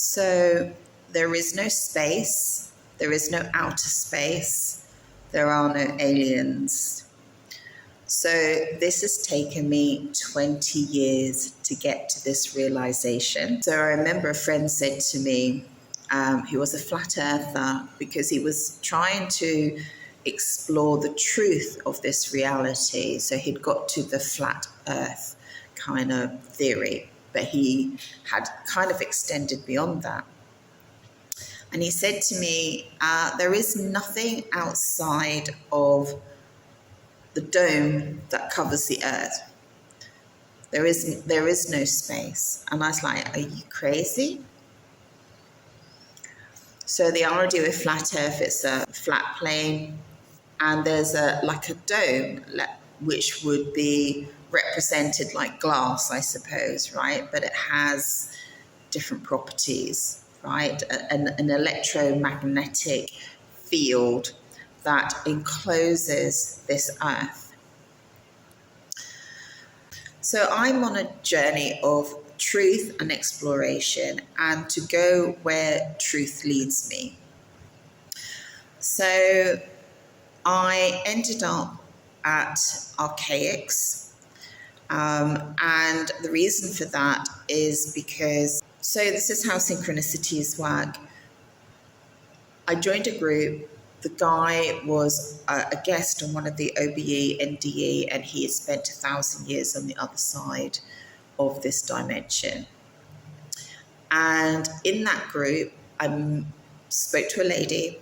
So there is no space, there is no outer space, there are no aliens. So this has taken me 20 years to get to this realization. So I remember a friend said to me, he was a flat earther, because he was trying to explore the truth of this reality. So he'd got to the flat earth kind of theory, but he had kind of extended beyond that. And he said to me, there is nothing outside of the dome that covers the earth. There is no space. And I was like, are you crazy? So the idea with flat earth, it's a flat plane, and there's like a dome, which would be represented like glass, I suppose, right? But it has different properties, right? An electromagnetic field that encloses this earth. So I'm on a journey of truth and exploration, and to go where truth leads me. So I ended up at Archaics, and the reason for that is because, so this is how synchronicities work. I joined a group. The guy was a guest on one of the OBE, NDE, and he had spent 1,000 years on the other side of this dimension. And in that group, I spoke to a lady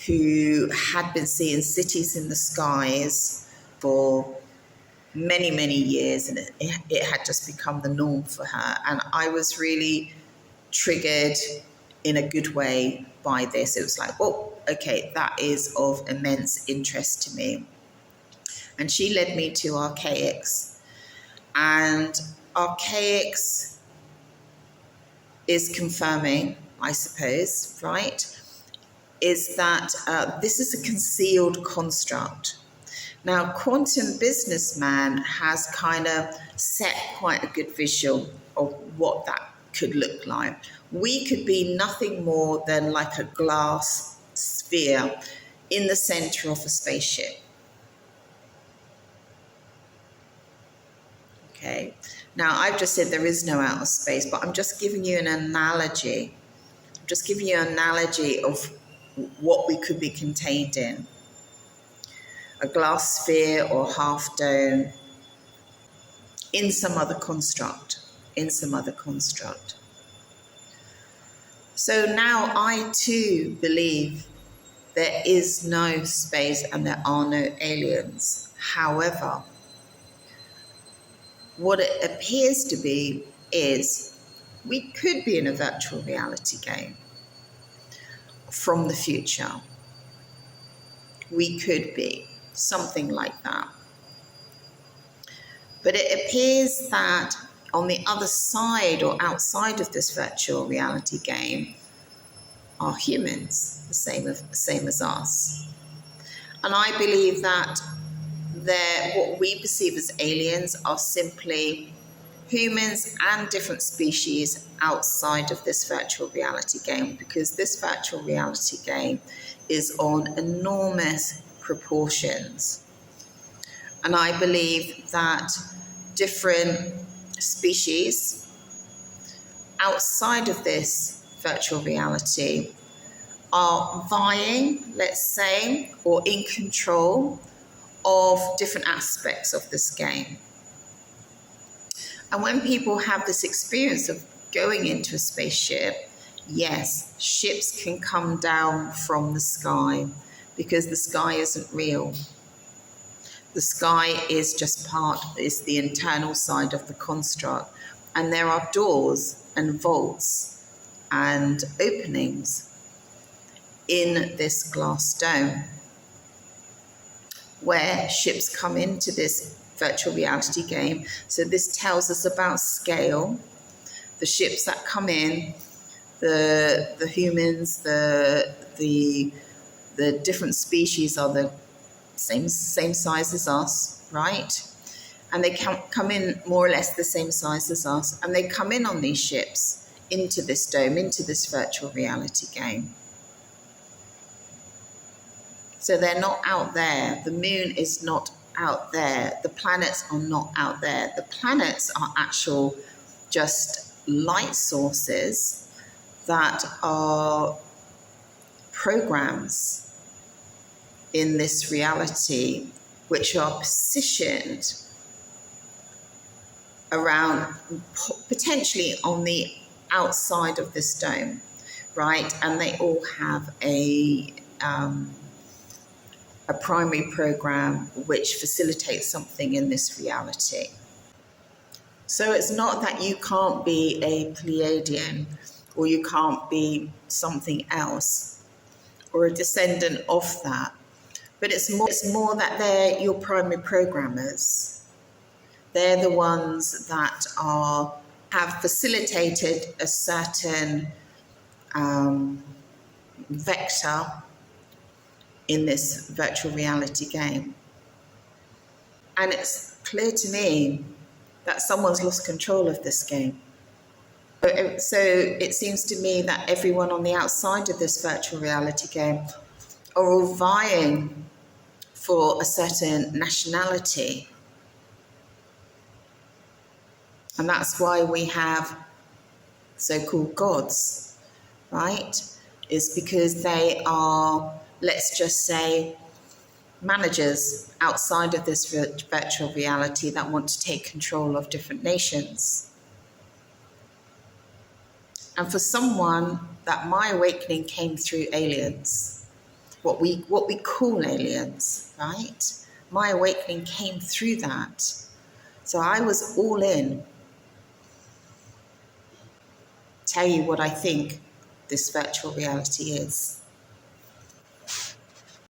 who had been seeing cities in the skies for many, many years, and it had just become the norm for her. And I was really triggered in a good way by this. It was like, oh, okay, that is of immense interest to me. And she led me to Archaics. And Archaics is confirming, I suppose, right, is that this is a concealed construct. Now, Quantum Businessman has kind of set quite a good visual of what that could look like. We could be nothing more than like a glass sphere in the center of a spaceship. Okay, now I've just said there is no outer space, but I'm just giving you an analogy. I'm just giving you an analogy of what we could be contained in. A glass sphere or half dome in some other construct, So now I too believe there is no space and there are no aliens. However, what it appears to be is we could be in a virtual reality game from the future. We could be something like that. But it appears that on the other side or outside of this virtual reality game are humans, the same as us. And I believe that what we perceive as aliens are simply humans and different species outside of this virtual reality game, because this virtual reality game is on enormous proportions. And I believe that different species outside of this virtual reality are vying, let's say, or in control of different aspects of this game. And when people have this experience of going into a spaceship, yes, ships can come down from the sky, because the sky isn't real. The sky is just is the internal side of the construct. And there are doors and vaults and openings in this glass dome where ships come into this virtual reality game. So this tells us about scale. The ships that come in, the humans, the different species are the same size as us, right? And they come in more or less the same size as us, and they come in on these ships into this dome, into this virtual reality game. So they're not out there. The moon is not out there. The planets are not out there. The planets are actual just light sources that are programs in this reality, which are positioned around, potentially on the outside of this dome, right? And they all have a primary program which facilitates something in this reality. So it's not that you can't be a Pleiadian or you can't be something else or a descendant of that, but it's more that they're your primary programmers. They're the ones that have facilitated a certain vector in this virtual reality game. And it's clear to me that someone's lost control of this game. So it seems to me that everyone on the outside of this virtual reality game are all vying for a certain nationality. And that's why we have so-called gods, right? Is because they are, let's just say, managers outside of this virtual reality that want to take control of different nations. And for someone, that my awakening came through aliens, what we call aliens, right? My awakening came through that. So I was all in. Tell you what I think this virtual reality is.